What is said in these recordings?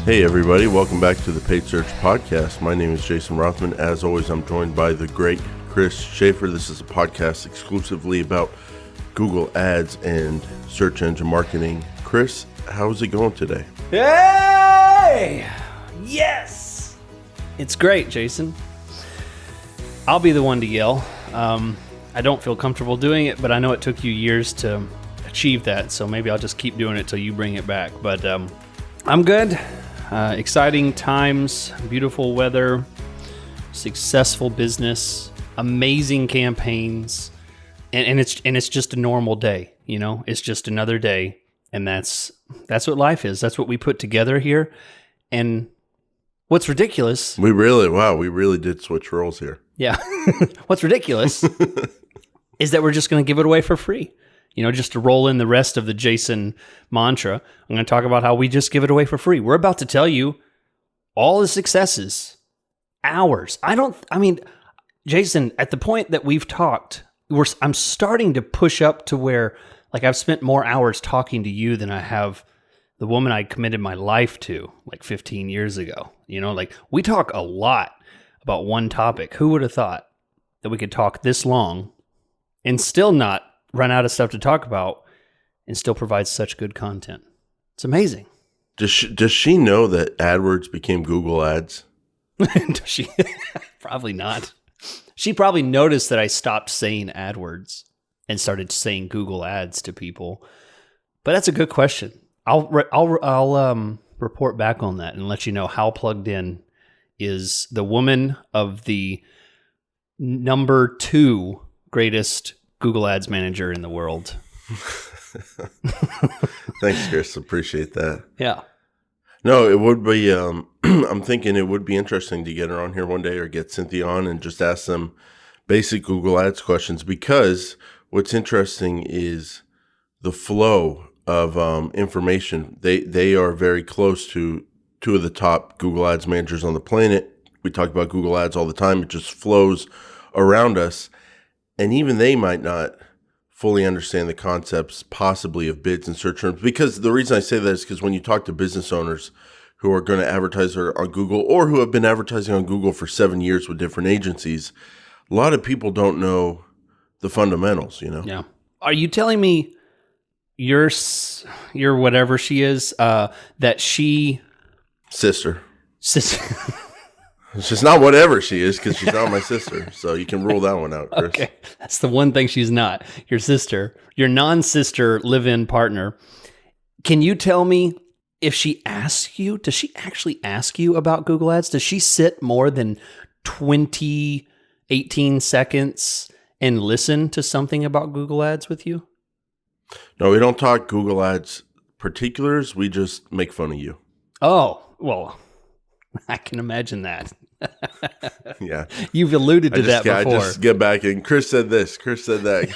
Hey everybody, welcome back to the Paid Search Podcast. My name is Jason Rothman. As always, I'm joined by the great Chris Schaefer. This is a podcast exclusively about Google Ads and search engine marketing. Chris, how's it going today? Hey! Yes! It's great, Jason. I'll be the one to yell. I don't feel comfortable doing it, but I know it took you years to achieve that, so maybe I'll just keep doing it till you bring it back. But I'm good. Exciting times, beautiful weather, successful business, amazing campaigns, and it's just a normal day. You know, it's just another day, and that's what life is. That's what we put together here. And what's ridiculous? We really did switch roles here. Yeah, what's ridiculous is that we're just going to give it away for free. You know, just to roll in the rest of the Jason mantra, I'm going to talk about how we just give it away for free. We're about to tell you all the successes, ours. Jason, at the point that we've talked, I'm starting to push up to where, like, I've spent more hours talking to you than I have the woman I committed my life to, like 15 years ago. You know, like, we talk a lot about one topic. Who would have thought that we could talk this long and still not run out of stuff to talk about and still provide such good content? It's amazing. Does she know that AdWords became Google Ads? Does she? Probably not. She probably noticed that I stopped saying AdWords and started saying Google Ads to people. But that's a good question. I'll report back on that and let you know how plugged in is the woman of the number 2 greatest Google Ads manager in the world. Thanks, Chris. Appreciate that. Yeah. No, it would be, I'm thinking it would be interesting to get her on here one day or get Cynthia on and just ask them basic Google Ads questions, because what's interesting is the flow of information. They are very close to 2 of the top Google Ads managers on the planet. We talk about Google Ads all the time. It just flows around us. And even they might not fully understand the concepts possibly of bids and search terms. Because the reason I say that is because when you talk to business owners who are going to advertise on Google or who have been advertising on Google for 7 years with different agencies, a lot of people don't know the fundamentals, you know? Yeah. Are you telling me your whatever she is, that she... Sister. She's not whatever she is, because she's not my sister. So you can rule that one out, Chris. Okay. That's the one thing she's not. Your sister, your non-sister live-in partner. Can you tell me if she asks you, does she actually ask you about Google Ads? Does she sit more than 18 seconds and listen to something about Google Ads with you? No, we don't talk Google Ads particulars. We just make fun of you. Oh, well, I can imagine that. Yeah. You've alluded to that before. I just get back in. Chris said this. Chris said that.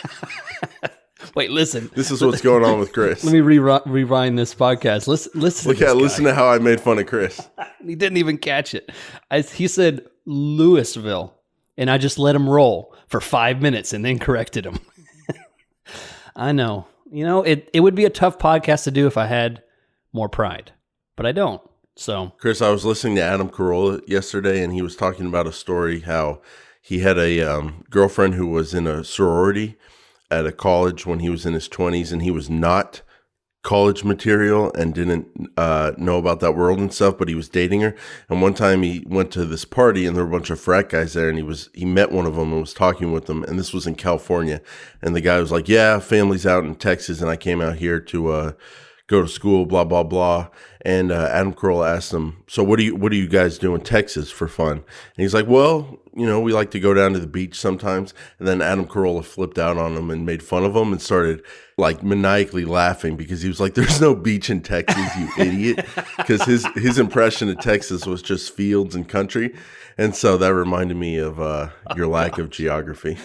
Wait, listen. This is what's going on with Chris. Let me rewind this podcast. Listen to how I made fun of Chris. He didn't even catch it. He said Louisville, and I just let him roll for 5 minutes and then corrected him. I know. You know, it would be a tough podcast to do if I had more pride, but I don't. So, Chris, I was listening to Adam Carolla yesterday, and he was talking about a story how he had a girlfriend who was in a sorority at a college when he was in his 20s, and he was not college material and didn't know about that world and stuff, but he was dating her. And one time he went to this party, and there were a bunch of frat guys there, and he met one of them and was talking with them, and this was in California. And the guy was like, yeah, family's out in Texas, and I came out here to go to school, blah, blah, blah. And Adam Carolla asked him, so what do you guys do in Texas for fun? And he's like, well, you know, we like to go down to the beach sometimes. And then Adam Carolla flipped out on him and made fun of him and started like maniacally laughing, because he was like, there's no beach in Texas, you idiot. Because his impression of Texas was just fields and country. And so that reminded me of your lack of geography.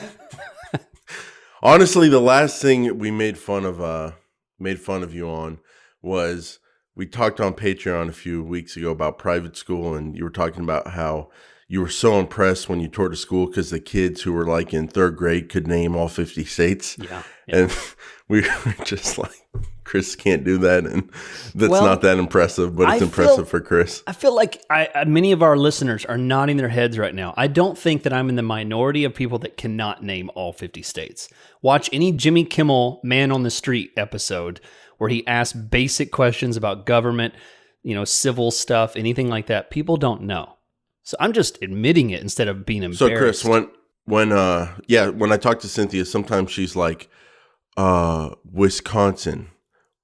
Honestly, the last thing we made fun of you on was, we talked on Patreon a few weeks ago about private school, and you were talking about how you were so impressed when you toured a school because the kids who were like in 3rd grade could name all 50 states. Yeah. And we were just like, Chris can't do that, and that's Well, not that impressive, but it's impressive for Chris. I feel like many of our listeners are nodding their heads right now. I don't think that I'm in the minority of people that cannot name all 50 states. Watch any Jimmy Kimmel Man on the Street episode where he asks basic questions about government, civil stuff, anything like that. People don't know. So I'm just admitting it instead of being embarrassed. So Chris, when I talk to Cynthia, sometimes she's like, Wisconsin.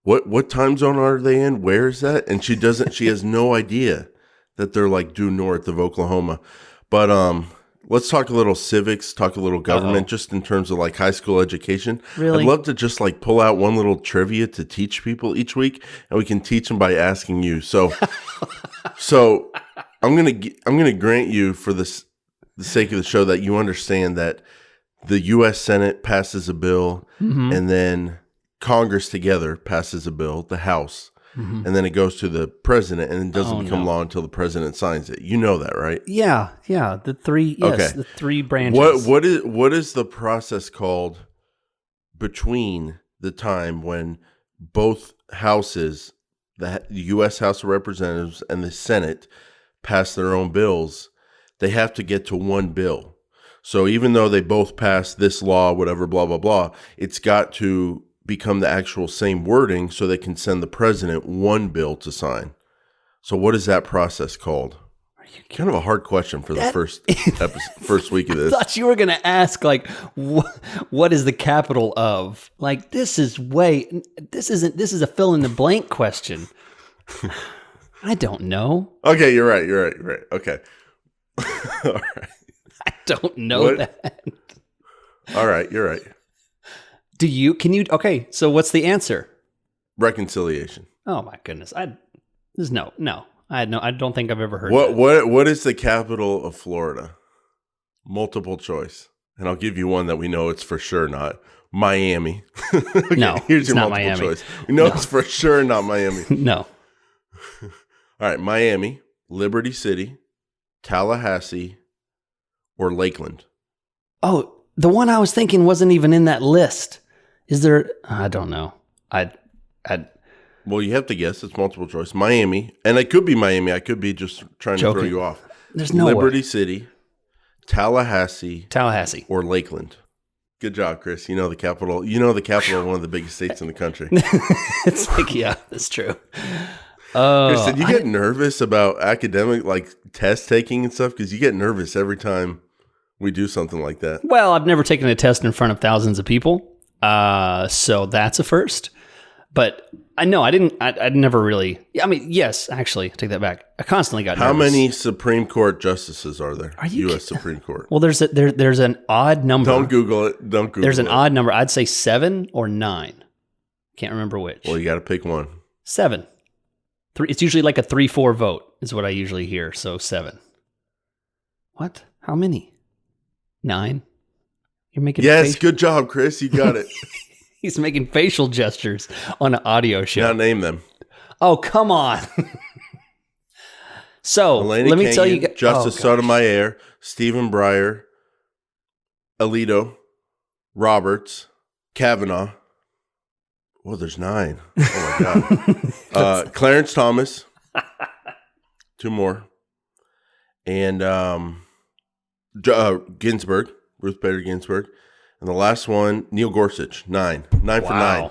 What time zone are they in? Where is that? And she has no idea that they're like due north of Oklahoma. But let's talk a little civics, talk a little government, just in terms of like high school education. Really? I'd love to just like pull out one little trivia to teach people each week, and we can teach them by asking you. So I'm gonna grant you, for the sake of the show, that you understand that the U.S. Senate passes a bill, and then Congress together passes a bill, the House, and then it goes to the president, and it doesn't become law until the president signs it. You know that, right? Yeah. The three branches. What is the process called between the time when both houses, the U.S. House of Representatives and the Senate, pass their own bills? They have to get to one bill. So even though they both pass this law, whatever, blah, blah, blah, it's got to become the actual same wording so they can send the president one bill to sign. So what is that process called? Kind of a hard question for the first week of this. I thought you were going to ask, like, what is the capital of? Like, this is a fill in the blank question. I don't know. Okay, you're right. Okay. All right. I don't know that. All right, you're right. Okay, so what's the answer? Reconciliation. Oh my goodness. I don't think I've ever heard What is the capital of Florida? Multiple choice. And I'll give you one that we know it's for sure not. Miami. Okay, no, here's it's your not multiple Miami. choice. We know it's for sure not Miami. No. All right, Miami, Liberty City, Tallahassee, or Lakeland. Oh, the one I was thinking wasn't even in that list. Is there? I don't know. Well, you have to guess. It's multiple choice. Miami, and it could be Miami. I could be just trying to throw you off. There's no Liberty way. City, Tallahassee, or Lakeland. Good job, Chris. You know the capital. You know the capital of one of the biggest states in the country. It's like, yeah, that's true. Chris, did you get nervous about academic, like test taking and stuff? Because you get nervous every time we do something like that. Well, I've never taken a test in front of thousands of people, so that's a first. But I know I didn't. I'd never really. I mean, yes, actually, take that back. I constantly got nervous. How many Supreme Court justices are there? Are you U.S. Supreme Court. Well, there's an odd number. Don't Google it. There's an odd number. I'd say 7 or 9. Can't remember which. Well, you got to pick one. 7. It's usually like a 3-4 vote is what I usually hear. So 7. What? How many? 9. You're making yes. Good job, Chris. You got it. He's making facial gestures on an audio show. Now name them. Oh, come on. So Elena let me Kagan, tell you, Justice Sotomayor, Stephen Breyer, Alito, Roberts, Kavanaugh. Well, there's 9. Oh my God. Clarence Thomas. 2 more. And Ginsburg, Ruth Bader Ginsburg. And the last one, Neil Gorsuch. 9. 9 for 9.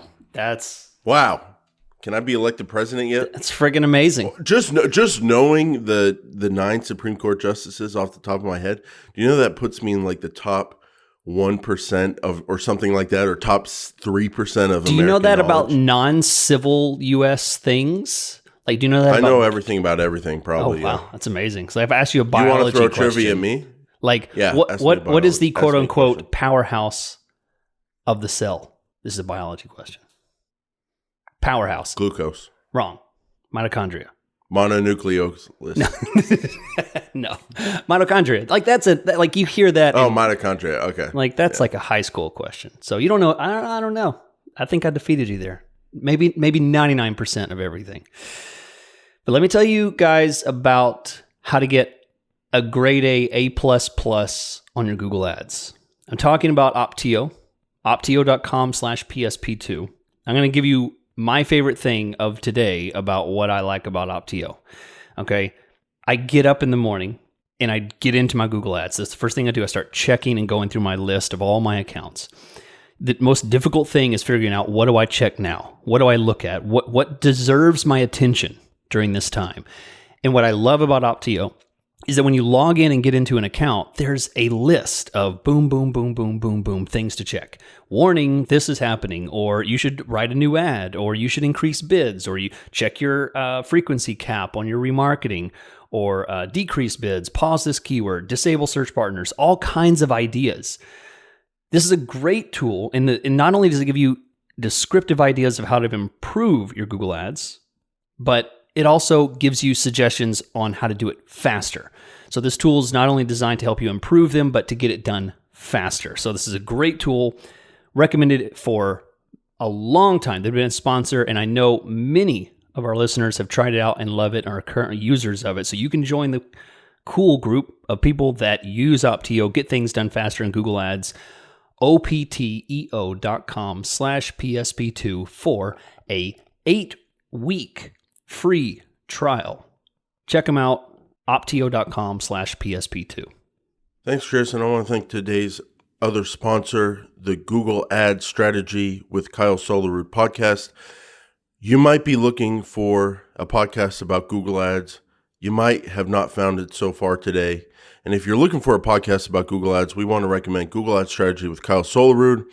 Wow. Can I be elected president yet? That's friggin' amazing. Just knowing the 9 Supreme Court justices off the top of my head, do you know that puts me in like the top 1% of, or something like that, or top 3% of? Do you know that knowledge? About non-civil U.S. things? Like, do you know that? I know everything about everything. Probably. Oh wow, that's amazing. So if I asked you a you biology want to throw question, trivia at me? Like, yeah, what is the quote unquote powerhouse of the cell? This is a biology question. Powerhouse. Glucose. Wrong. Mitochondria. Mononucleosis. No. Mitochondria. Like like you hear that. Oh, mitochondria. Okay. Like that's like a high school question. So you don't know. I don't know. I think I defeated you there. Maybe 99% of everything. But let me tell you guys about how to get a grade A+ on your Google Ads. I'm talking about Optio, optio.com/PSP2. I'm going to give you my favorite thing of today about what I like about Optio. Okay. I get up in the morning and I get into my Google Ads. That's the first thing I do. I start checking and going through my list of all my accounts. The most difficult thing is figuring out, what do I check now? What do I look at? What deserves my attention during this time? And what I love about Optio is that when you log in and get into an account, there's a list of boom, boom, boom, boom, boom, boom, things to check. Warning, this is happening, or you should write a new ad, or you should increase bids, or you check your frequency cap on your remarketing, or decrease bids, pause this keyword, disable search partners, all kinds of ideas. This is a great tool, and not only does it give you descriptive ideas of how to improve your Google Ads, but it also gives you suggestions on how to do it faster. So this tool is not only designed to help you improve them, but to get it done faster. So this is a great tool, recommended for a long time. They've been a sponsor, and I know many of our listeners have tried it out and love it and are currently users of it. So you can join the cool group of people that use Optio, get things done faster in Google Ads. opteo.com/PSP2 for a 8-week free trial. Check them out, opteo.com/PSP2. Thanks, Chris. And I want to thank today's other sponsor, the Google Ad Strategy with Kyle Solarud podcast. You might be looking for a podcast about Google Ads. You might have not found it so far today. And if you're looking for a podcast about Google Ads, we want to recommend Google Ad Strategy with Kyle Solarud.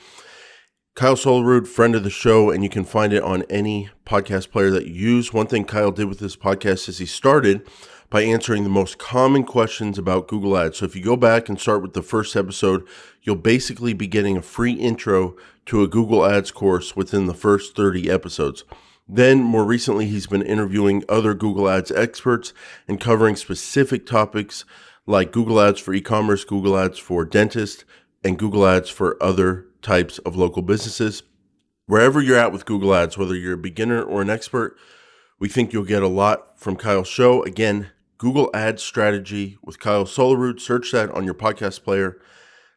Kyle Solarud, friend of the show, and you can find it on any podcast player that you use. One thing Kyle did with this podcast is he started by answering the most common questions about Google Ads. So if you go back and start with the first episode, you'll basically be getting a free intro to a Google Ads course within the first 30 episodes. Then, more recently, he's been interviewing other Google Ads experts and covering specific topics like Google Ads for e-commerce, Google Ads for dentists, and Google Ads for other types of local businesses. Wherever you're at with Google Ads, whether you're a beginner or an expert, we think you'll get a lot from Kyle's show. Again, Google Ad Strategy with Kyle Solarud. Search that on your podcast player.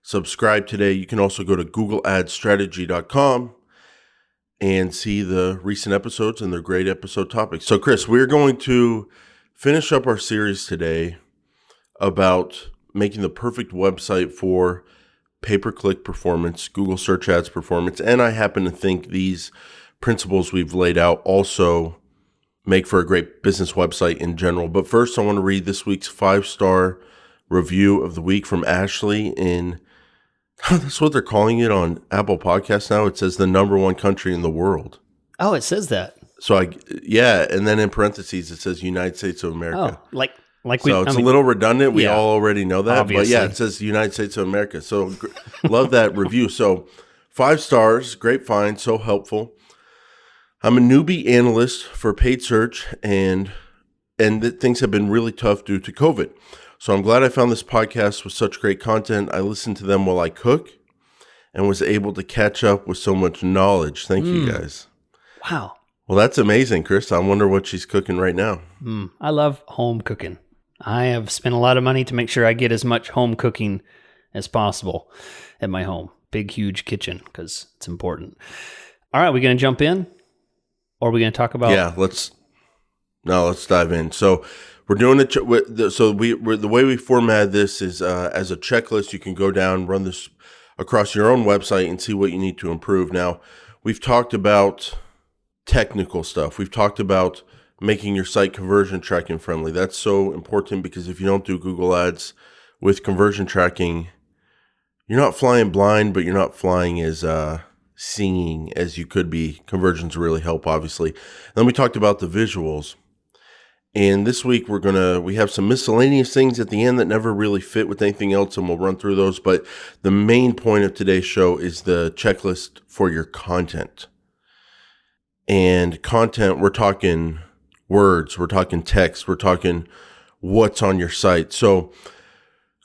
Subscribe today. You can also go to googleadstrategy.com and see the recent episodes and their great episode topics. So, Chris, we're going to finish up our series today about making the perfect website for pay-per-click performance, Google search ads performance, and I happen to think these principles we've laid out also make for a great business website in general. But first, I want to read this week's 5-star review of the week from Ashley in, that's what they're calling it on Apple Podcasts now. It says the #1 country in the world. Oh, it says that. So and then in parentheses, it says United States of America. Oh, like so it's a little redundant. We all already know that. Obviously. But yeah, it says United States of America. So love that review. So 5 stars, great find, so helpful. I'm a newbie analyst for paid search, and things have been really tough due to COVID. So I'm glad I found this podcast with such great content. I listened to them while I cook and was able to catch up with so much knowledge. Thank you, guys. Wow. Well, that's amazing, Chris. I wonder what she's cooking right now. I love home cooking. I have spent a lot of money to make sure I get as much home cooking as possible at my home. Big, huge kitchen, because it's important. All right, we going to jump in? Or are we going to talk about... Yeah, let's dive in. So we're doing it. The way we format this is as a checklist. You can go down, run this across your own website and see what you need to improve. Now, we've talked about technical stuff. We've talked about making your site conversion tracking friendly. That's so important because if you don't do Google Ads with conversion tracking, you're not flying blind, but you're not flying as singing as you could be. Conversions really help, obviously. Then we talked about the visuals. And this week we have some miscellaneous things at the end that never really fit with anything else, and we'll run through those. But the main point of today's show is the checklist for your content. And content, we're talking words, we're talking text, we're talking what's on your site. So,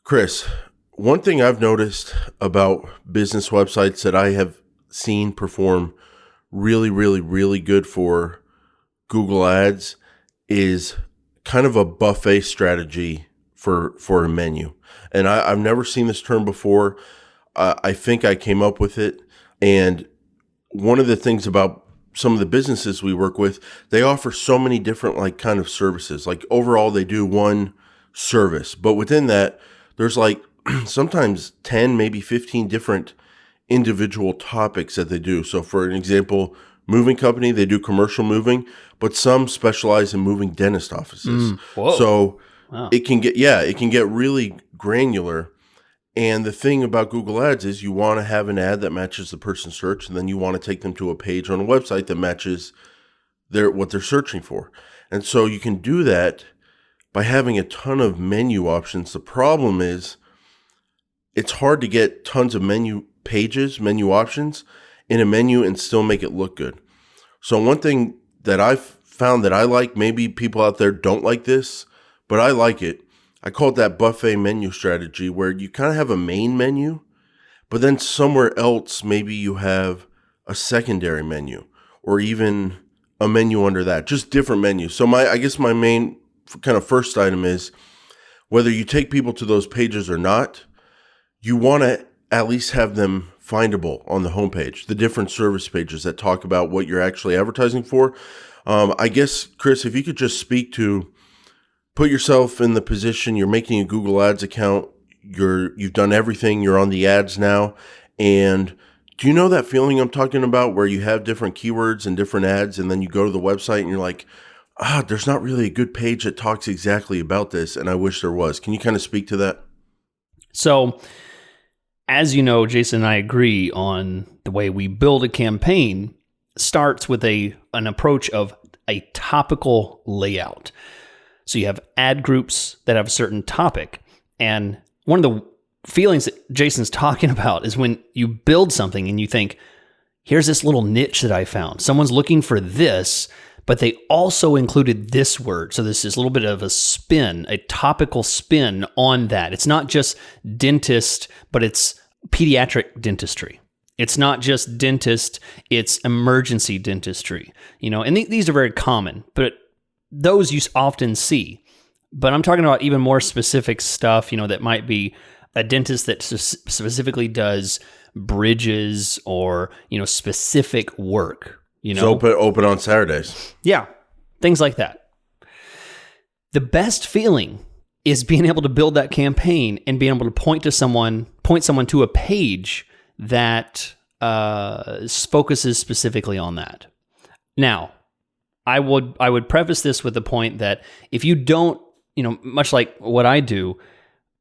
Chris, one thing I've noticed about business websites that I have seen perform really, really, really good for Google Ads is kind of a buffet strategy for a menu. And I've never seen this term before. I think I came up with it. And one of the things about some of the businesses we work with, they offer so many different like kind of services. Like overall, they do one service, but within that, there's like sometimes 10, maybe 15 different individual topics that they do. So for an example, moving company, they do commercial moving, but some specialize in moving dentist offices. Whoa. So Wow. it can get really granular. And the thing about Google Ads is you want to have an ad that matches the person's search, and then you want to take them to a page on a website that matches what they're searching for. And so you can do that by having a ton of menu options. The problem is it's hard to get tons of menu options in a menu and still make it look good. So one thing that I've found that I like, maybe people out there don't like this, but I like it. I call it that buffet menu strategy, where you kind of have a main menu, but then somewhere else, maybe you have a secondary menu or even a menu under that, just different menus. So I guess my main kind of first item is whether you take people to those pages or not, you want to at least have them findable on the homepage, the different service pages that talk about what you're actually advertising for. I guess, Chris, if you could just speak to, put yourself in the position, you're making a Google Ads account, you've done everything, you're on the ads now, and do you know that feeling I'm talking about where you have different keywords and different ads, and then you go to the website and you're like, there's not really a good page that talks exactly about this, and I wish there was. Can you kind of speak to that? So, as you know, Jason and I agree on the way we build a campaign starts with an approach of a topical layout. So you have ad groups that have a certain topic. And one of the feelings that Jason's talking about is when you build something and you think, here's this little niche that I found. Someone's looking for this, but they also included this word. So this is a little bit of a spin, a topical spin on that. It's not just dentist, but it's pediatric dentistry. It's not just dentist, it's emergency dentistry. And these are very common, but those you often see. But I'm talking about even more specific stuff, that might be a dentist that specifically does bridges or, specific work. So open on Saturdays. Yeah, things like that. The best feeling is being able to build that campaign and being able to point someone to a page that focuses specifically on that. Now, I would preface this with the point that if you don't, much like what I do,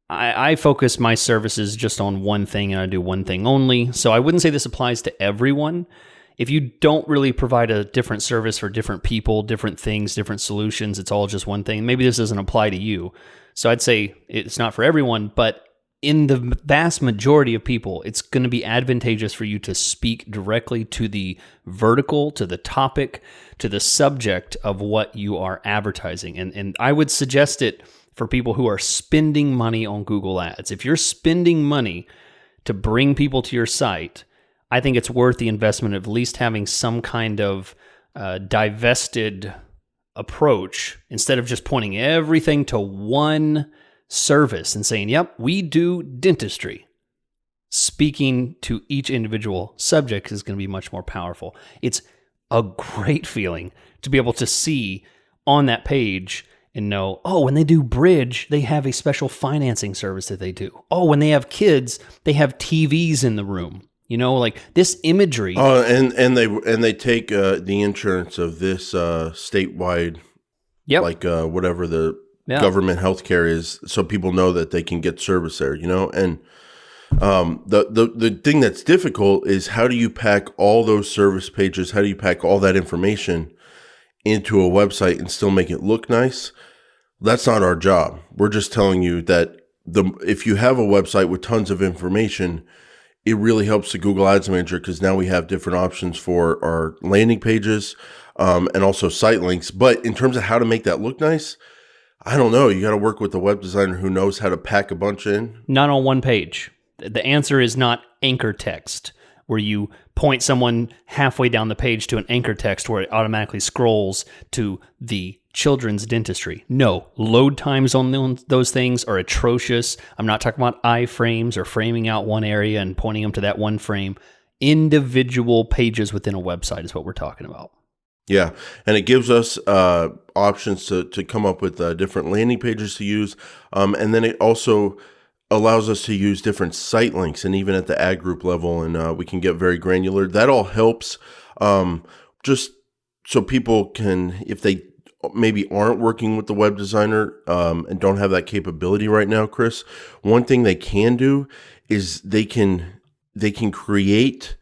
I focus my services just on one thing and I do one thing only. So I wouldn't say this applies to everyone. If you don't really provide a different service for different people, different things, different solutions, it's all just one thing. Maybe this doesn't apply to you. So I'd say it's not for everyone, but in the vast majority of people, it's going to be advantageous for you to speak directly to the vertical, to the topic, to the subject of what you are advertising. And I would suggest it for people who are spending money on Google Ads. If you're spending money to bring people to your site, I think it's worth the investment of at least having some kind of divested approach instead of just pointing everything to one service and saying, yep, we do dentistry. Speaking to each individual subject is going to be much more powerful. It's a great feeling to be able to see on that page and know, when they do bridge, they have a special financing service that they do. When they have kids, they have TVs in the room. Like this imagery. And they take the insurance of this statewide, whatever the government healthcare is, so people know that they can get service there. And the thing that's difficult is how do you pack all those service pages? How do you pack all that information into a website and still make it look nice? That's not our job. We're just telling you that if you have a website with tons of information, it really helps the Google Ads Manager because now we have different options for our landing pages and also site links. But in terms of how to make that look nice, I don't know. You got to work with the web designer who knows how to pack a bunch in. Not on one page. The answer is not anchor text, where you point someone halfway down the page to an anchor text where it automatically scrolls to the children's dentistry. No, load times on those things are atrocious. I'm not talking about iframes or framing out one area and pointing them to that one frame. Individual pages within a website is what we're talking about. Yeah, and it gives us options to come up with different landing pages to use, and then it also allows us to use different site links, and even at the ad group level, and we can get very granular. That all helps, just so people can, if they maybe aren't working with the web designer and don't have that capability right now, Chris, one thing they can do is they can create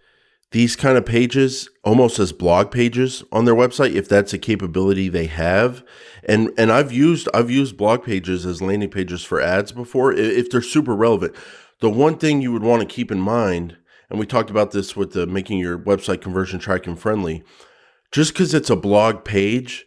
these kind of pages almost as blog pages on their website, if that's a capability they have. And I've used blog pages as landing pages for ads before, if they're super relevant. The one thing you would want to keep in mind, and we talked about this with the making your website conversion tracking friendly, just because it's a blog page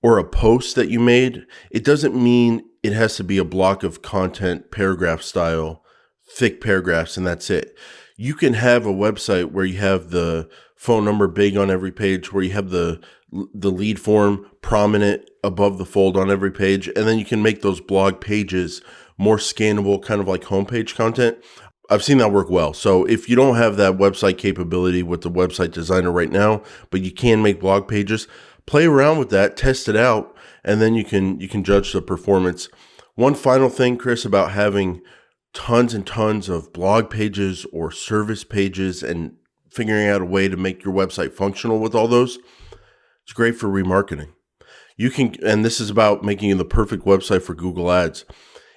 or a post that you made, it doesn't mean it has to be a block of content, paragraph style, thick paragraphs, and that's it. You can have a website where you have the phone number big on every page, where you have the lead form prominent above the fold on every page, and then you can make those blog pages more scannable, kind of like homepage content. I've seen that work well. So if you don't have that website capability with the website designer right now, but you can make blog pages, play around with that, test it out, and then you can judge the performance. One final thing, Chris, about having tons and tons of blog pages or service pages and figuring out a way to make your website functional with all those, it's great for remarketing. You can, and this is about making the perfect website for Google Ads.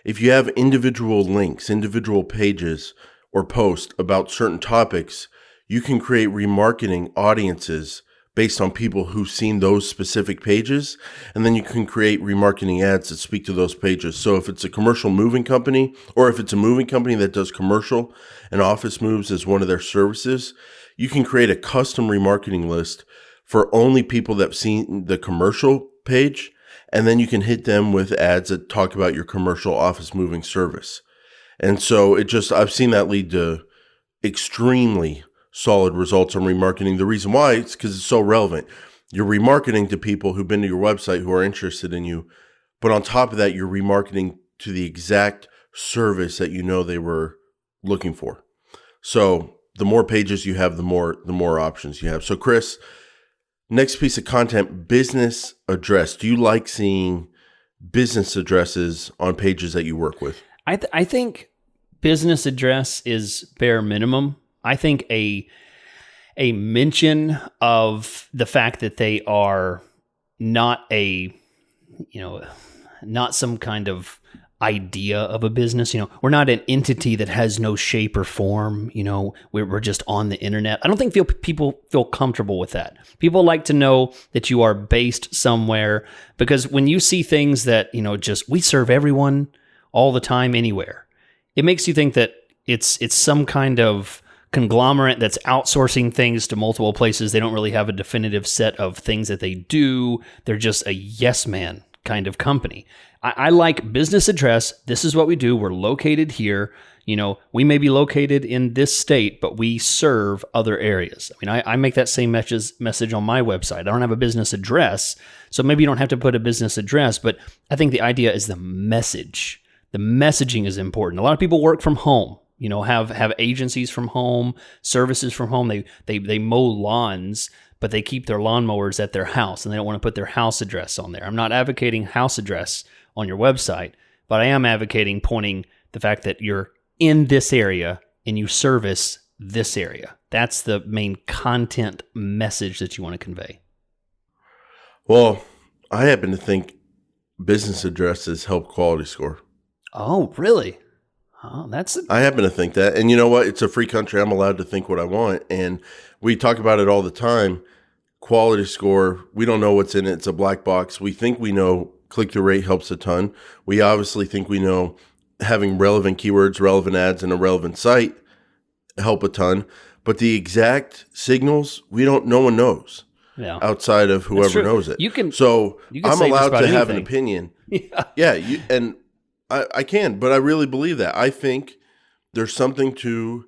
If you have individual links, individual pages or posts about certain topics, you can create remarketing audiences based on people who've seen those specific pages, and then you can create remarketing ads that speak to those pages. So if it's a commercial moving company, or if it's a moving company that does commercial and office moves as one of their services, you can create a custom remarketing list for only people that have seen the commercial page, and then you can hit them with ads that talk about your commercial office moving service. And so I've seen that lead to extremely solid results on remarketing. The reason why is because it's so relevant. You're remarketing to people who've been to your website who are interested in you, but on top of that, you're remarketing to the exact service that you know they were looking for. So the more pages you have, the more options you have. So Chris, next piece of content, business address. Do you like seeing business addresses on pages that you work with? I think business address is bare minimum. I think a mention of the fact that they are not not some kind of idea of a business. We're not an entity that has no shape or form. We're just on the internet. I don't think people feel comfortable with that. People like to know that you are based somewhere, because when you see things that, just we serve everyone all the time anywhere, it makes you think that it's some kind of conglomerate that's outsourcing things to multiple places. They don't really have a definitive set of things that they do. They're just a yes man kind of company. I like business address. This is what we do. We're located here. We may be located in this state, but we serve other areas. I make that same message on my website. I don't have a business address, so maybe you don't have to put a business address, but I think the idea is the message. The messaging is important. A lot of people work from home. Have agencies from home, services from home. They mow lawns, but they keep their lawnmowers at their house, and they don't want to put their house address on there. I'm not advocating house address on your website, but I am advocating pointing the fact that you're in this area and you service this area. That's the main content message that you want to convey. Well, I happen to think business addresses help quality score. Oh, really? Oh, I happen to think that. And you know what? It's a free country. I'm allowed to think what I want. And we talk about it all the time. Quality score, we don't know what's in it. It's a black box. We think we know click-through rate helps a ton. We obviously think we know having relevant keywords, relevant ads, and a relevant site help a ton. But the exact signals, no one knows outside of whoever knows it. I'm allowed to have an opinion. Yeah. I can, but I really believe that. I think there's something to.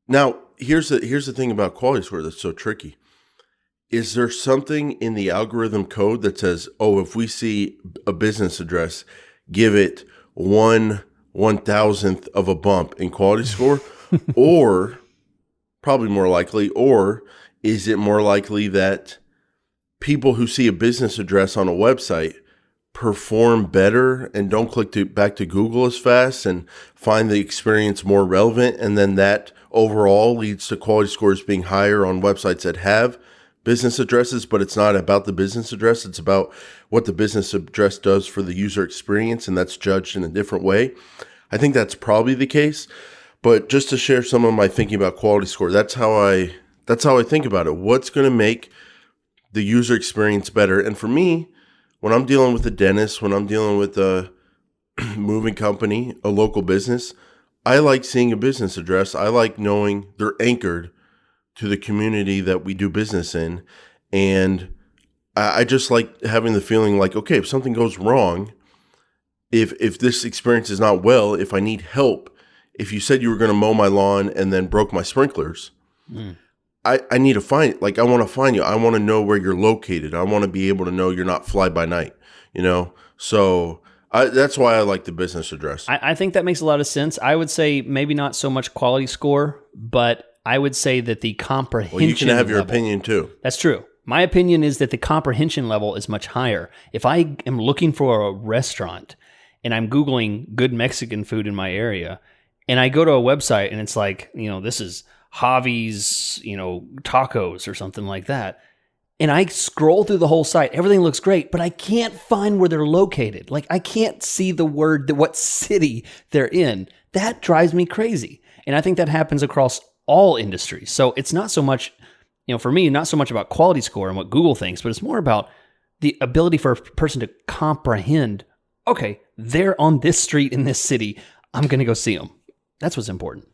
Now, here's the thing about quality score that's so tricky. Is there something in the algorithm code that says, oh, if we see a business address, give it 1/1000th of a bump in quality score? Or Probably more likely. Or is it more likely that people who see a business address on a website perform better and don't back to Google as fast and find the experience more relevant, and then that overall leads to quality scores being higher on websites that have business addresses, but it's not about the business address, it's about what the business address does for the user experience, and that's judged in a different way. I think that's probably the case, but just to share some of my thinking about quality score, that's how I think about it. What's going to make the user experience better? And for me, when I'm dealing with a dentist, when I'm dealing with a moving company, a local business, I like seeing a business address. I like knowing they're anchored to the community that we do business in. And I just like having the feeling like, okay, if something goes wrong, if this experience is not well, if I need help, if you said you were going to mow my lawn and then broke my sprinklers, I need to find, like, I want to find you. I want to know where you're located. I want to be able to know you're not fly by night, So that's why I like the business address. I think that makes a lot of sense. I would say maybe not so much quality score, but I would say that the comprehension Well, you can have your level, opinion too. That's true. My opinion is that the comprehension level is much higher. If I am looking for a restaurant and I'm Googling good Mexican food in my area, and I go to a website and it's like, this is Javi's, tacos or something like that. And I scroll through the whole site. Everything looks great, but I can't find where they're located. Like, I can't see the word, what city they're in. That drives me crazy. And I think that happens across all industries. So it's not so much, for me, not so much about quality score and what Google thinks, but it's more about the ability for a person to comprehend, okay, they're on this street in this city. I'm going to go see them. That's what's important.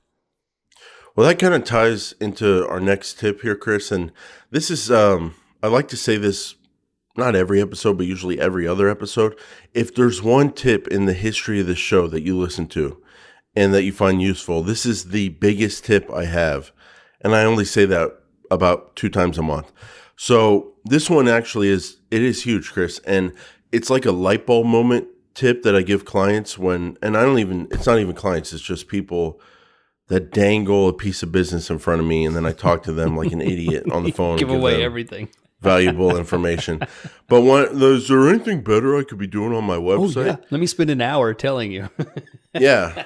Well, that kind of ties into our next tip here, Chris. And this is, I like to say this, not every episode, but usually every other episode. If there's one tip in the history of the show that you listen to and that you find useful, this is the biggest tip I have. And I only say that about 2 times a month. So this one actually is huge, Chris. And it's like a light bulb moment tip that I give clients it's not even clients, it's just people that dangle a piece of business in front of me, and then I talk to them like an idiot on the phone. Give away everything. Valuable information. But is there anything better I could be doing on my website? Oh, yeah. Let me spend an hour telling you. Yeah.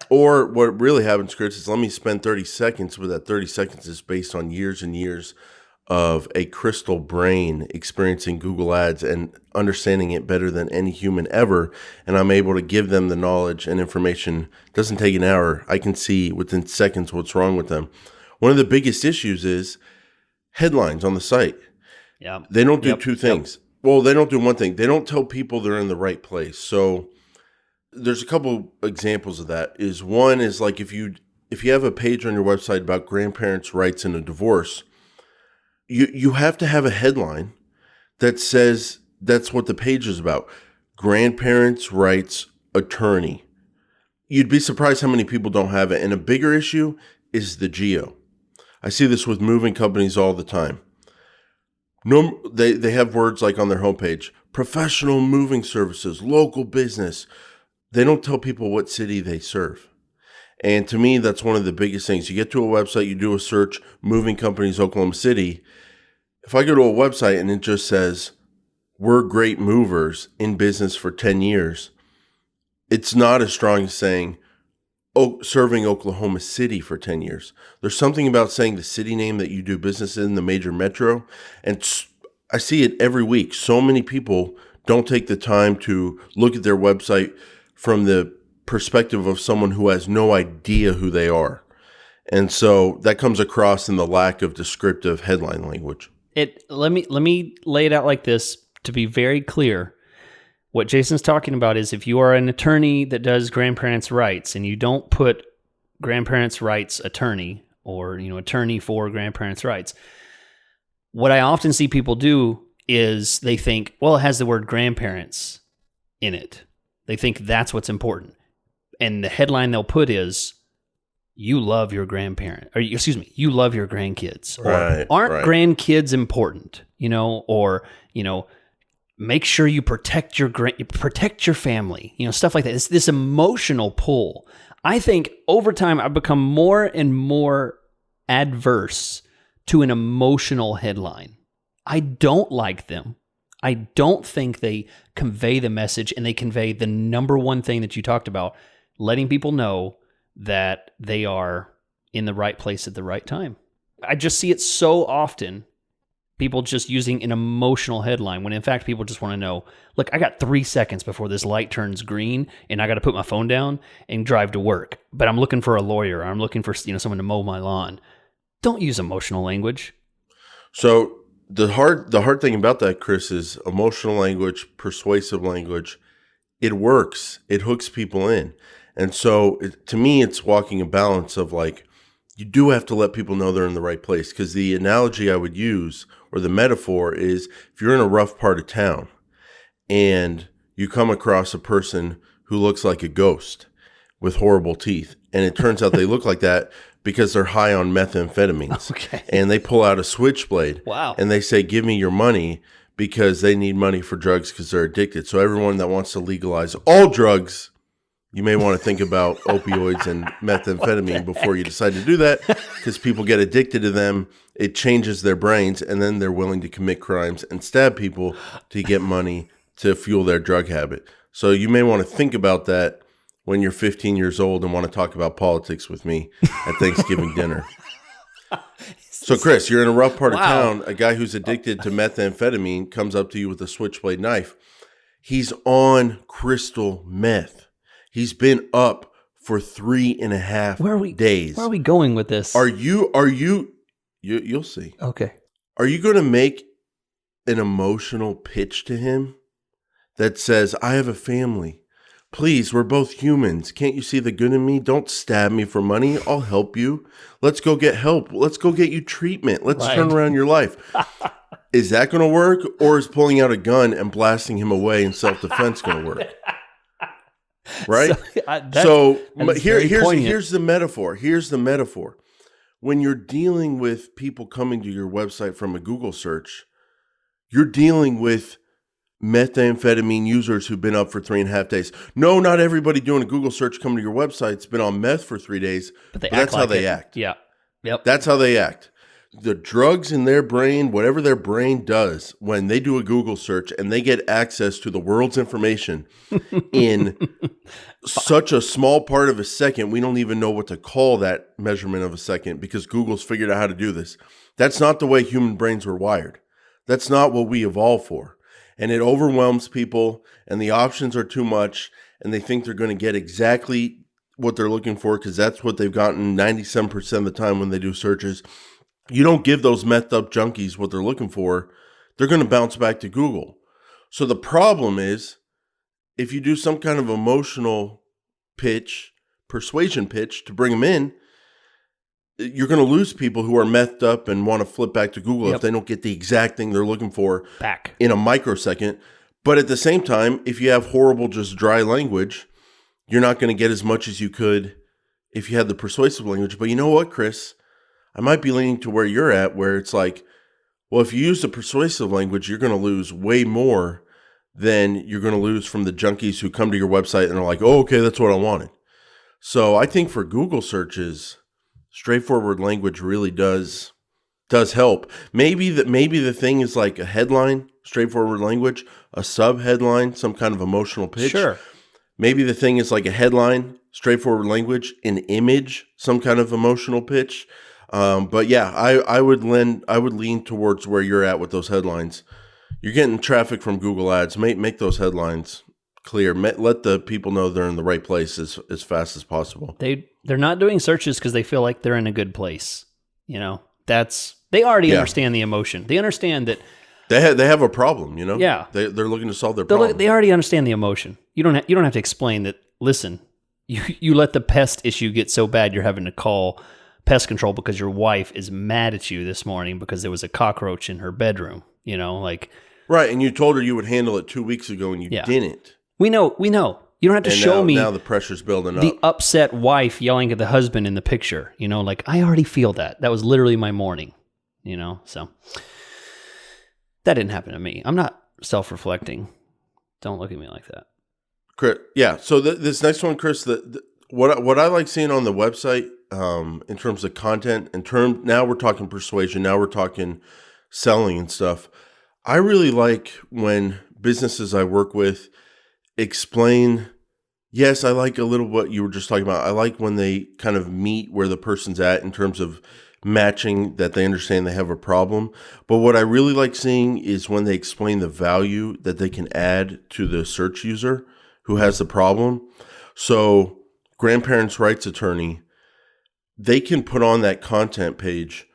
Or what really happens, Chris, is let me spend 30 seconds, but that 30 seconds is based on years and years of a crystal brain experiencing Google Ads and understanding it better than any human ever. And I'm able to give them the knowledge and information. It doesn't take an hour. I can see within seconds what's wrong with them. One of the biggest issues is headlines on the site. Yeah. They don't do two things. Well, they don't do one thing. They don't tell people they're in the right place. So there's a couple examples of that. One is like if you have a page on your website about grandparents' rights in a divorce, you have to have a headline that says that's what the page is about. Grandparents' rights attorney. You'd be surprised how many people don't have it. And a bigger issue is the geo. I see this with moving companies all the time. No, they have words like on their homepage, professional moving services, local business. They don't tell people what city they serve. And to me, that's one of the biggest things. You get to a website, you do a search, moving companies, Oklahoma City. If I go to a website and it just says, we're great movers in business for 10 years, it's not as strong as saying, serving Oklahoma City for 10 years. There's something about saying the city name that you do business in, the major metro. And I see it every week. So many people don't take the time to look at their website from the perspective of someone who has no idea who they are. And so that comes across in the lack of descriptive headline language. Let me lay it out like this to be very clear. What Jason's talking about is if you are an attorney that does grandparents' rights and you don't put grandparents' rights attorney or attorney for grandparents' rights, what I often see people do is they think, well, it has the word grandparents in it. They think that's what's important. And the headline they'll put is, you love your grandparent, or you love your grandkids, or aren't grandkids important, or, make sure you protect your family, stuff like that. It's this emotional pull. I think over time I've become more and more adverse to an emotional headline. I don't like them. I don't think they convey the message, and they convey the number one thing that you talked about, letting people know that they are in the right place at the right time. I just see it so often, people just using an emotional headline, when in fact people just want to know, look, I got 3 seconds before this light turns green and I got to put my phone down and drive to work, but I'm looking for a lawyer, or I'm looking for someone to mow my lawn. Don't use emotional language. So the hard thing about that, Chris, is emotional language, persuasive language. It works. It hooks people in. And so to me, it's walking a balance of like, you do have to let people know they're in the right place. Because the analogy I would use, or the metaphor, is if you're in a rough part of town and you come across a person who looks like a ghost with horrible teeth, and it turns out they look like that because they're high on methamphetamines. Okay. And they pull out a switchblade. Wow. And they say, give me your money, because they need money for drugs because they're addicted. So everyone that wants to legalize all drugs, you may want to think about opioids and methamphetamine before you decide to do that, because people get addicted to them. It changes their brains, and then they're willing to commit crimes and stab people to get money to fuel their drug habit. So you may want to think about that when you're 15 years old and want to talk about politics with me at Thanksgiving dinner. So, Chris, you're in a rough part of town. A guy who's addicted to methamphetamine comes up to you with a switchblade knife. He's on crystal meth. He's been up for 3.5 days. Where are we going with this? You'll see. Okay. Are you going to make an emotional pitch to him that says, I have a family. Please, we're both humans. Can't you see the good in me? Don't stab me for money. I'll help you. Let's go get help. Let's go get you treatment. Let's turn around your life. Is that going to work? Or is pulling out a gun and blasting him away in self-defense going to work? Right? Here's the metaphor. Here's the metaphor. When you're dealing with people coming to your website from a Google search, you're dealing with methamphetamine users who've been up for 3.5 days. No, not everybody doing a Google search coming to your website's been on meth for 3 days, but that's how they act. Yeah. Yep. That's how they act. The drugs in their brain, whatever their brain does, when they do a Google search and they get access to the world's information in such a small part of a second, we don't even know what to call that measurement of a second, because Google's figured out how to do this. That's not the way human brains were wired. That's not what we evolved for. And it overwhelms people, and the options are too much, and they think they're going to get exactly what they're looking for, because that's what they've gotten 97% of the time when they do searches. You don't give those methed up junkies what they're looking for, they're going to bounce back to Google. So the problem is, if you do some kind of emotional pitch, persuasion pitch to bring them in, you're going to lose people who are methed up and want to flip back to Google if they don't get the exact thing they're looking for back in a microsecond. But at the same time, if you have horrible, just dry language, you're not going to get as much as you could if you had the persuasive language. But you know what, Chris? I might be leaning to where you're at, where it's like, well, if you use the persuasive language, you're going to lose way more than you're going to lose from the junkies who come to your website and are like, oh, okay, that's what I wanted. So I think for Google searches, straightforward language really does help. Maybe the thing is like a headline, straightforward language, a sub-headline, some kind of emotional pitch. Sure. Maybe the thing is like a headline, straightforward language, an image, some kind of emotional pitch. But yeah, I would lean towards where you're at with those headlines. You're getting traffic from Google Ads. Make those headlines clear. Let the people know they're in the right place as fast as possible. They're not doing searches because they feel like they're in a good place. You know, they already understand the emotion. They understand that they have a problem. You know, they're looking to solve their problem. They already understand the emotion. You don't have to explain that. Listen, you let the pest issue get so bad you're having to call pest control because your wife is mad at you this morning because there was a cockroach in her bedroom. You know, like right, and you told her you would handle it 2 weeks ago, and you didn't. We know. You don't have to show me. Now the pressure's building up. The upset wife yelling at the husband in the picture. You know, like, I already feel that. That was literally my morning. You know, so that didn't happen to me. I'm not self-reflecting. Don't look at me like that. Chris, yeah. So this next one, Chris, what I like seeing on the website in terms of content, now we're talking persuasion, now we're talking selling and stuff. I really like when businesses I work with explain. Yes, I like a little what you were just talking about. I like when they kind of meet where the person's at in terms of matching, that they understand they have a problem. But what I really like seeing is when they explain the value that they can add to the search user who has the problem. So grandparents' rights attorney, they can put on that content page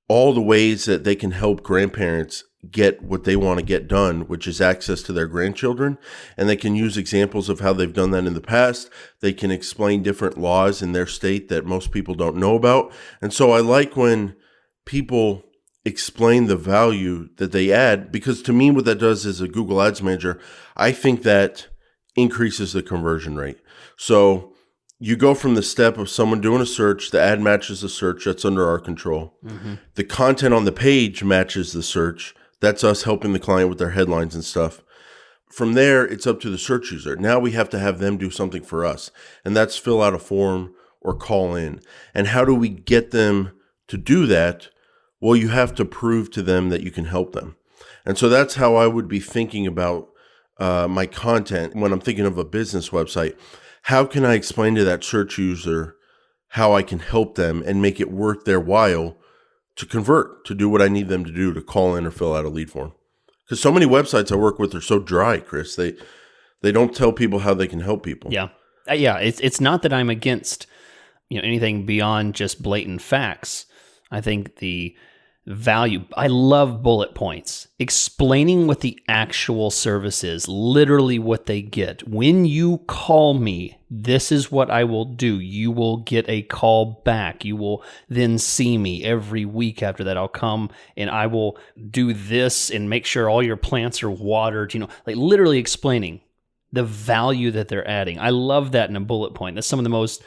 all the ways that they can help grandparents get what they want to get done, which is access to their grandchildren. And they can use examples of how they've done that in the past. They can explain different laws in their state that most people don't know about. And so I like when people explain the value that they add, because to me, what that does as a Google Ads manager, I think that increases the conversion rate. So you go from the step of someone doing a search, the ad matches the search, that's under our control. Mm-hmm. The content on the page matches the search. That's us helping the client with their headlines and stuff. From there, it's up to the search user. Now we have to have them do something for us, and that's fill out a form or call in. And how do we get them to do that? Well, you have to prove to them that you can help them. And so that's how I would be thinking about my content when I'm thinking of a business website. How can I explain to that search user how I can help them and make it worth their while to convert, to do what I need them to do, to call in or fill out a lead form? Because so many websites I work with are so dry, Chris. They don't tell people how they can help people. Yeah. It's not that I'm against anything beyond just blatant facts. I think the value, I love bullet points, explaining what the actual service is, literally what they get. When you call me, this is what I will do. You will get a call back. You will then see me every week after that. I'll come and I will do this and make sure all your plants are watered, like literally explaining the value that they're adding. I love that in a bullet point. That's some of the most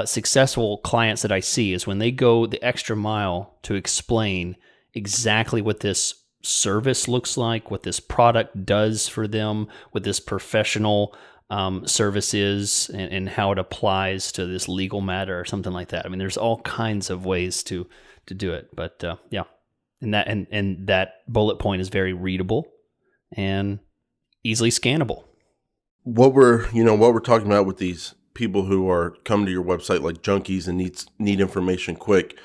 successful clients that I see is when they go the extra mile to explain exactly what this service looks like, what this product does for them, what this professional service is, and how it applies to this legal matter or something like that. I mean, there's all kinds of ways to do it, but yeah, and that bullet point is very readable and easily scannable. What we're talking about with these people who are coming to your website like junkies and need information quick.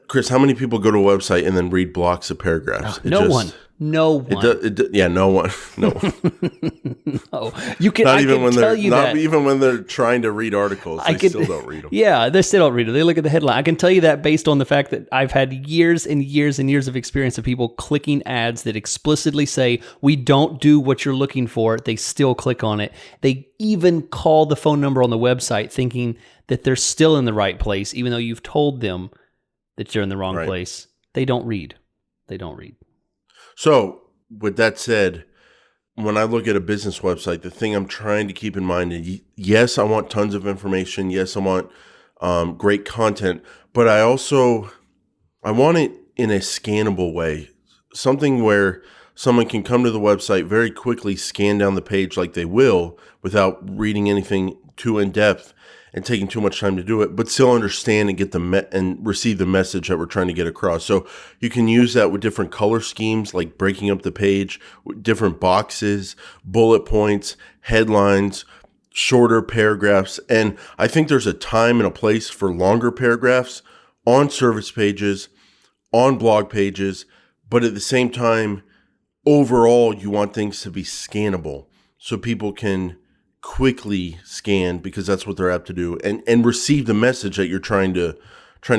Chris, how many people go to a website and then read blocks of paragraphs? No one. No one. No one. No. You can. Not even when they're trying to read articles, still don't read them. Yeah, they still don't read them. They look at the headline. I can tell you that based on the fact that I've had years and years and years of experience of people clicking ads that explicitly say, we don't do what you're looking for. They still click on it. They even call the phone number on the website thinking that they're still in the right place, even though you've told them that you're in the wrong place. They don't read. So, with that said, when I look at a business website, the thing I'm trying to keep in mind is, yes, I want tons of information. Yes, I want great content, but I want it in a scannable way, something where someone can come to the website, very quickly scan down the page like they will without reading anything too in depth and taking too much time to do it, but still understand and get and receive the message that we're trying to get across. So you can use that with different color schemes, like breaking up the page with different boxes, bullet points, headlines, shorter paragraphs. And I think there's a time and a place for longer paragraphs on service pages, on blog pages, but at the same time, overall, you want things to be scannable so people can quickly scan, because that's what they're apt to do, and receive the message that you're trying to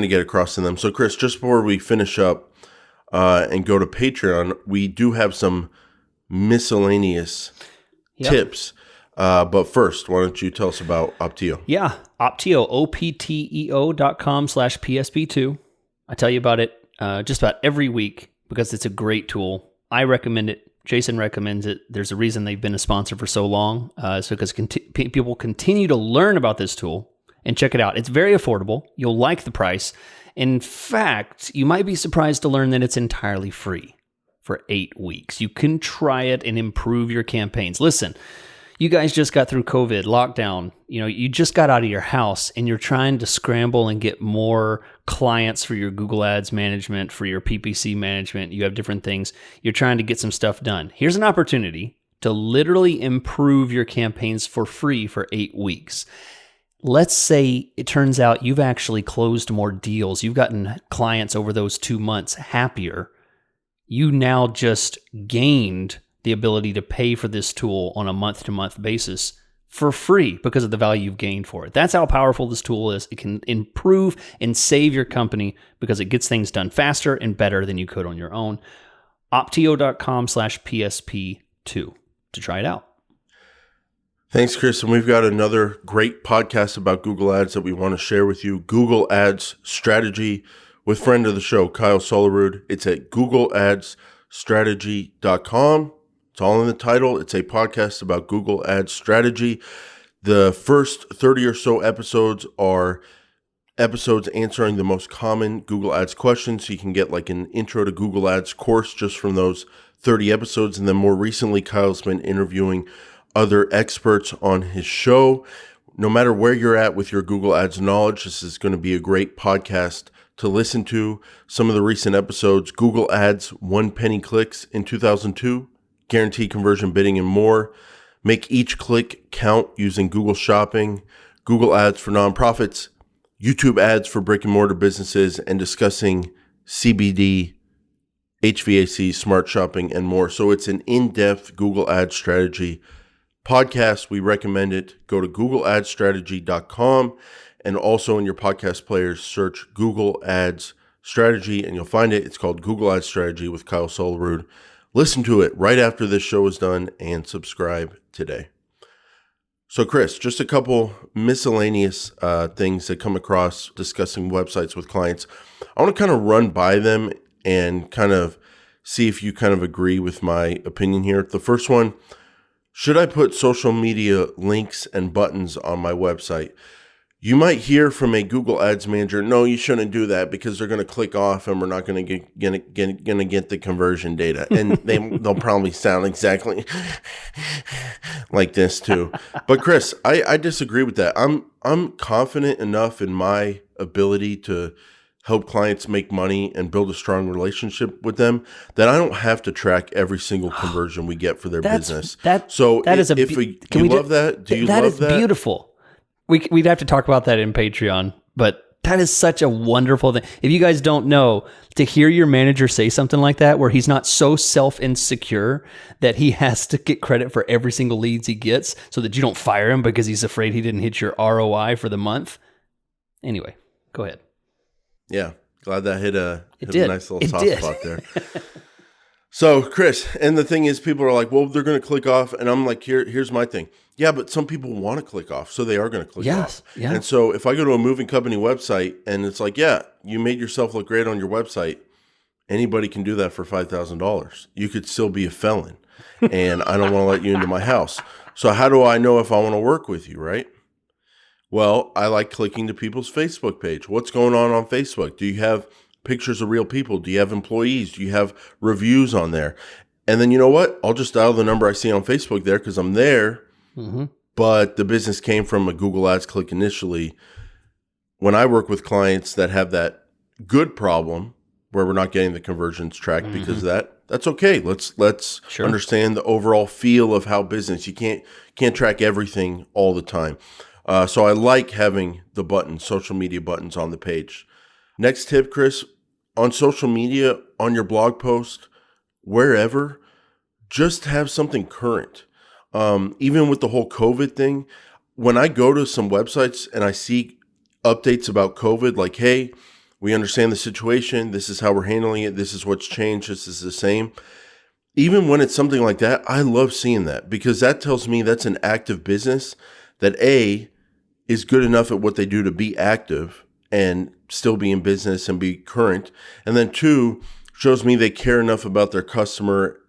get across to them. So Chris, just before we finish up and go to Patreon, we do have some miscellaneous tips. But first, why don't you tell us about Optio? Yeah, Optio, opteo.com/PSP2. I tell you about it just about every week because it's a great tool. I recommend it. Jason recommends it. There's a reason they've been a sponsor for so long. So because people continue to learn about this tool and check it out. It's very affordable. You'll like the price. In fact, you might be surprised to learn that it's entirely free for 8 weeks. You can try it and improve your campaigns. Listen, You guys just got through COVID, lockdown. You just got out of your house and you're trying to scramble and get more clients for your Google Ads management, for your PPC management. You have different things. You're trying to get some stuff done. Here's an opportunity to literally improve your campaigns for free for 8 weeks. Let's say it turns out you've actually closed more deals. You've gotten clients over those 2 months happier. You now just gained the ability to pay for this tool on a month-to-month basis for free because of the value you've gained for it. That's how powerful this tool is. It can improve and save your company because it gets things done faster and better than you could on your own. Optio.com/PSP2 to try it out. Thanks, Chris. And we've got another great podcast about Google Ads that we want to share with you. Google Ads Strategy with friend of the show, Kyle Solarud. It's at googleadsstrategy.com. It's all in the title. It's a podcast about Google Ads strategy. The first 30 or so episodes are episodes answering the most common Google Ads questions. So you can get like an intro to Google Ads course just from those 30 episodes. And then more recently, Kyle's been interviewing other experts on his show. No matter where you're at with your Google Ads knowledge, this is going to be a great podcast to listen to. Some of the recent episodes: Google Ads 1 penny clicks in 2002, guaranteed conversion bidding, and more. Make each click count using Google Shopping, Google Ads for nonprofits, YouTube ads for brick and mortar businesses, and discussing CBD, HVAC, smart shopping, and more. So it's an in-depth Google Ads strategy podcast. We recommend it. Go to googleadsstrategy.com, and also in your podcast players, search Google Ads Strategy and you'll find it. It's called Google Ads Strategy with Kyle Solarud. Listen to it right after this show is done and subscribe today. So Chris, just a couple miscellaneous things that come across discussing websites with clients. I want to kind of run by them and kind of see if you kind of agree with my opinion here. The first one: should I put social media links and buttons on my website? You might hear from a Google Ads manager, no, you shouldn't do that because they're going to click off and we're not going to get the conversion data. And they'll probably sound exactly like this too. But Chris, I disagree with that. I'm confident enough in my ability to help clients make money and build a strong relationship with them that I don't have to track every single conversion we get for their business. Do you love that? That is beautiful. We'd have to talk about that in Patreon, but that is such a wonderful thing. If you guys don't know, to hear your manager say something like that, where he's not so self-insecure that he has to get credit for every single leads he gets so that you don't fire him because he's afraid he didn't hit your ROI for the month. Anyway, go ahead. Yeah, glad that hit a nice little soft spot there. So, Chris, and the thing is, people are like, well, they're going to click off. And I'm like, here's my thing. Yeah, but some people want to click off, so they are going to click off. Yeah. And so if I go to a moving company website and it's like, yeah, you made yourself look great on your website, anybody can do that for $5,000. You could still be a felon, and I don't want to let you into my house. So how do I know if I want to work with you, right? Well, I like clicking to people's Facebook page. What's going on Facebook? Do you have pictures of real people? Do you have employees? Do you have reviews on there? And then you know what? I'll just dial the number I see on Facebook there because I'm there. Mm-hmm. But the business came from a Google Ads click initially. When I work with clients that have that good problem where we're not getting the conversions tracked because of that, that's okay. Let's understand the overall feel of how business. You can't track everything all the time. So I like having the buttons, social media buttons on the page. Next tip, Chris, on social media, on your blog post, wherever, just have something current. Even with the whole COVID thing, when I go to some websites and I see updates about COVID, like, hey, we understand the situation. This is how we're handling it. This is what's changed. This is the same. Even when it's something like that, I love seeing that because that tells me that's an active business that A, is good enough at what they do to be active and still be in business and be current. And then 2, shows me they care enough about their customer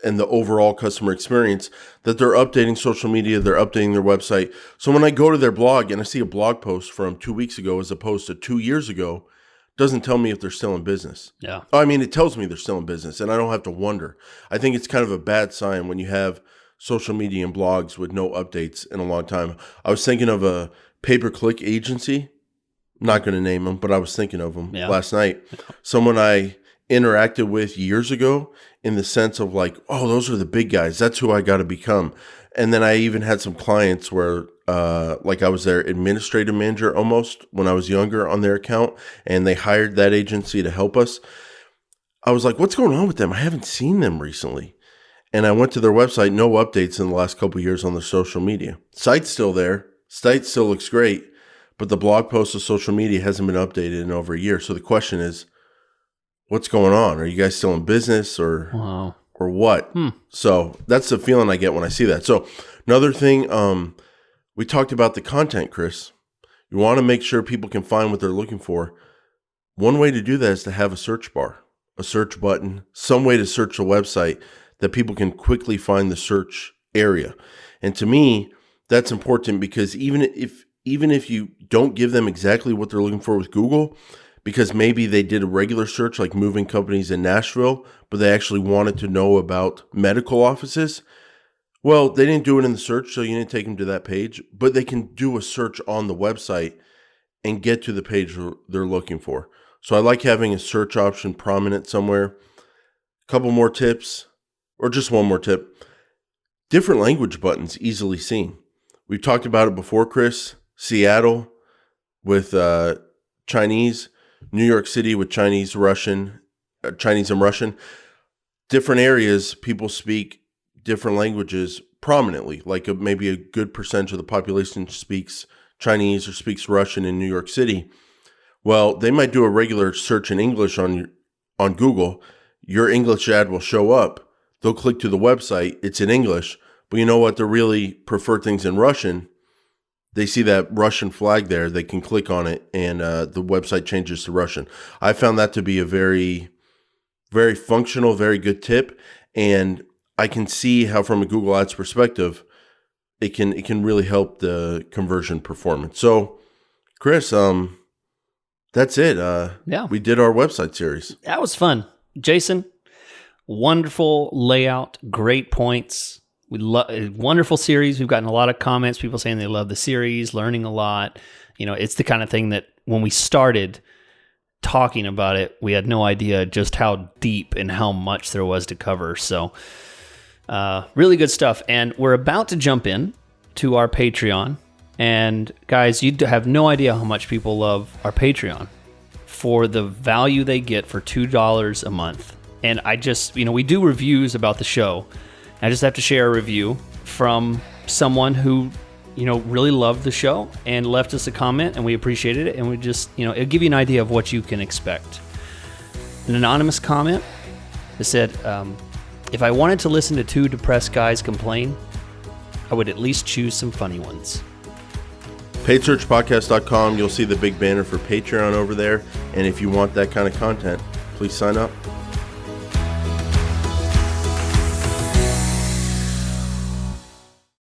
and the overall customer experience that they're updating social media, they're updating their website. So when I go to their blog and I see a blog post from 2 weeks ago as opposed to 2 years ago, doesn't tell me if they're still in business. Yeah. I mean, it tells me they're still in business and I don't have to wonder. I think it's kind of a bad sign when you have social media and blogs with no updates in a long time. I was thinking of a pay-per-click agency. I'm not going to name them, but I was thinking of them last night. Someone I interacted with years ago in the sense of like, oh, those are the big guys. That's who I got to become. And then I even had some clients where like I was their administrative manager almost when I was younger on their account, and they hired that agency to help us. I was like, what's going on with them? I haven't seen them recently. And I went to their website, no updates in the last couple of years on their social media. Site's still there. Site still looks great, but the blog post of social media hasn't been updated in over a year. So the question is, what's going on? Are you guys still in business or what? So that's the feeling I get when I see that. So another thing, we talked about the content, Chris. You want to make sure people can find what they're looking for. One way to do that is to have a search bar, a search button, some way to search a website that people can quickly find the search area. And to me, that's important because even if you don't give them exactly what they're looking for with Google, because maybe they did a regular search like moving companies in Nashville, but they actually wanted to know about medical offices. Well, they didn't do it in the search, so you didn't take them to that page, but they can do a search on the website and get to the page they're looking for. So I like having a search option prominent somewhere. A couple more tips, or just one more tip. Different language buttons easily seen. We've talked about it before, Chris. Seattle with Chinese, New York City with Chinese and Russian. Different areas, people speak different languages prominently. Like maybe a good percentage of the population speaks Chinese or speaks Russian in New York City. Well, they might do a regular search in English on Google. Your English ad will show up. They'll click to the website. It's in English. But you know what? They really prefer things in Russian. They see that Russian flag there. They can click on it, and the website changes to Russian. I found that to be a very, very functional, very good tip. And I can see how, from a Google Ads perspective, it can really help the conversion performance. So, Chris, that's it. We did our website series. That was fun. Jason, wonderful layout, great points. We love a wonderful series. We've gotten a lot of comments, people saying they love the series, learning a lot. You know, it's the kind of thing that when we started talking about it, we had no idea just how deep and how much there was to cover. So, really good stuff. And we're about to jump in to our Patreon. And guys, you have no idea how much people love our Patreon for the value they get for $2 a month. And I just, we do reviews about the show. I just have to share a review from someone who, really loved the show and left us a comment, and we appreciated it. And we just, it'll give you an idea of what you can expect. An anonymous comment that said, if I wanted to listen to two depressed guys complain, I would at least choose some funny ones. PaidSearchPodcast.com. You'll see the big banner for Patreon over there. And if you want that kind of content, please sign up.